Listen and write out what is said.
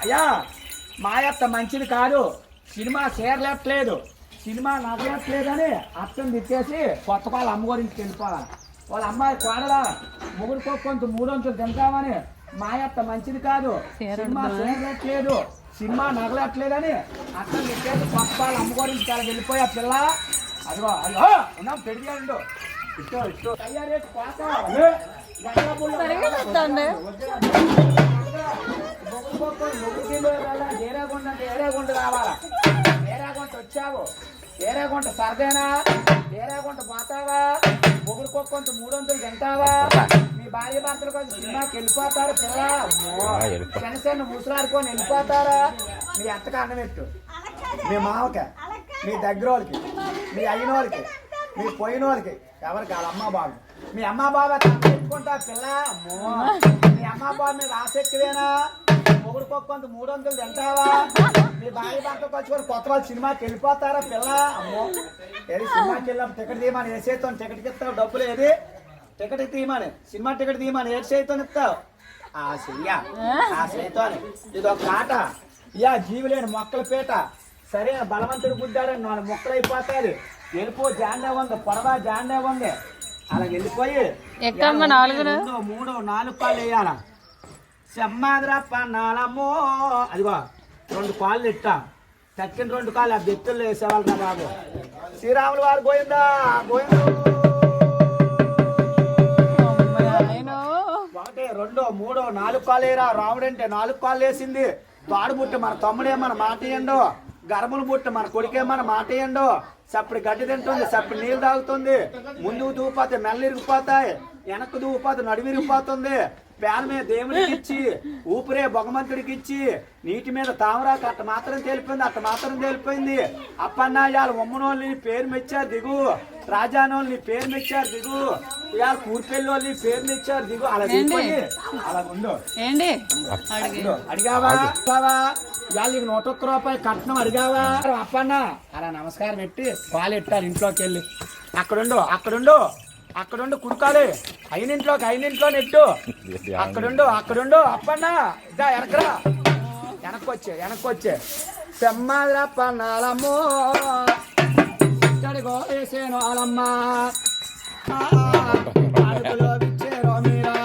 అయ్యా మాయత్త మంచిది కాదు, సినిమా చేరలేట్లేదు, సినిమా నగలేట్లేదని అర్థం తిట్టేసి కొత్త వాళ్ళు అమ్మగారింటికి వెళ్ళిపోవాలి. వాళ్ళ అమ్మాయి కోడలా మొగుడుకో కొంత 300 తింటామని మాయత్త మంచిది కాదు, సినిమా చేరలేట్లేదు, సినిమా నగలట్లేదని అర్థం తిట్టేసి కొత్త వాళ్ళు అమ్మగారింటికి అలా వెళ్ళిపోయా పిల్ల. అదిగో అయ్యో ఉన్నాం పెడిగాడు ఇష్టం ఇష్టం తయారీ ఏరేగుంట రావాలా, ఏరేగుంట వచ్చావు, ఏరేగుంట సరదేనా, ఏరేగుంట పోతావా, మొగుడుకో కొంత 300 తింటావా, మీ భార్య భర్తలు కొంచెం సినిమాకి వెళ్ళిపోతారు పిల్ల, చిన్న ముసలాడుకొని వెళ్ళిపోతారా, మీ అత్తకి అన్నం పెట్టు, మీ మామకి, మీ దగ్గర వాళ్ళకి, మీ అయిన వాళ్ళకి, మీ పోయిన వాళ్ళకి, ఎవరికి వాళ్ళ అమ్మ బాబు, మీ అమ్మ బాబా పెట్టుకుంటా పిల్ల, మీ అమ్మ బాబు మీద ఆసక్తివేనా, మొగుడుకో కొంత 300 తింటావా, మీ భార్య భర్తకు వచ్చి కొత్త వాళ్ళు సినిమాకి వెళ్ళిపోతారా పిల్ల. అమ్మో ఏది సినిమాకి వెళ్ళాం టికెట్ తీయమని ఏ చేస్తాను, టికెట్కి ఇస్తావు డబ్బులు, ఏది టికెట్ తీయమని, సినిమా టికెట్ తీయమని ఏ చేతితో ఇస్తావు, ఆ చెయ్య ఆ చేతితో. ఇది ఒక ఆట, ఇయా జీవులేని మొక్కల పీట, సరే బలవంతుడు గుద్దాడని 4 మొక్కలు అయిపోతాయి, వెళ్ళిపో జాండే ఉంది, పొడవా జాండే ఉంది, అలా వెళ్ళిపోయి 2, 3, 4 కాళ్ళు వేయాల, సెమ్మాదిరప్పన్నాలమ్మో, అదిగో 2 కాళ్ళు ఇట్టా, తక్కిన 2 కాళ్ళు ఆ బెత్తుల్లో వేసేవాళ్ళు రా బాబు. శ్రీరాములు వారు పోయిందా పోయిండు, 1, 2, 3, 4 కాళ్ళు వేయరా, రాముడు అంటే 4 కాళ్ళు వేసింది, తాడు బుట్ట మన తమ్ముడే మన మాట ఏండో, గర్భలు బుట్ట మన కొడుకే మన మాట ఏండో, సప్పుడు గడ్డి తింటుంది, సప్పుడు నీళ్ళు తాగుతుంది, ముందుకు దూపోతే మెల్ల ఇరిగిపోతాయి, వెనక్కు దూపోతే నడుము ఇరిగిపోతుంది, పేన మీద దేవుడికి ఇచ్చి ఊపిరే భగవంతుడికి ఇచ్చి నీటి మీద తామరాకు అట్ట మాత్రం తెలిపోయింది, అట్ట మాత్రం తెలిపోయింది. అప్పన్న ఇవాళ ఉమ్మనోళ్ళని పేరు మెచ్చారు దిగు, రాజానోళ్ళని పేరు మెచ్చారు దిగు, ఇవాళ కూర్పెల్లి వాళ్ళని పేరు మెచ్చారు దిగు, అలా దిగిపోయి అలా ఉండు. అడిగావా ఇవాళ నీకు 101 రూపాయి కట్నం అడిగావా, అప్పన్న అలా నమస్కారం పెట్టి పాలు ఎట్టారు ఇంట్లోకి వెళ్ళి, అక్కడుండు కుడుకాలి, అయినింట్లో నెట్టు, అక్కడుండు అప్పన్న ఇదా ఎనకరా, వెనక్కొచ్చే సెమ్మాదిరప్పన్నాలమ్మో ఇక్కడికో వేసేను వాళ్ళమ్మ, అడుగులో ఇచ్చేరో మీరా.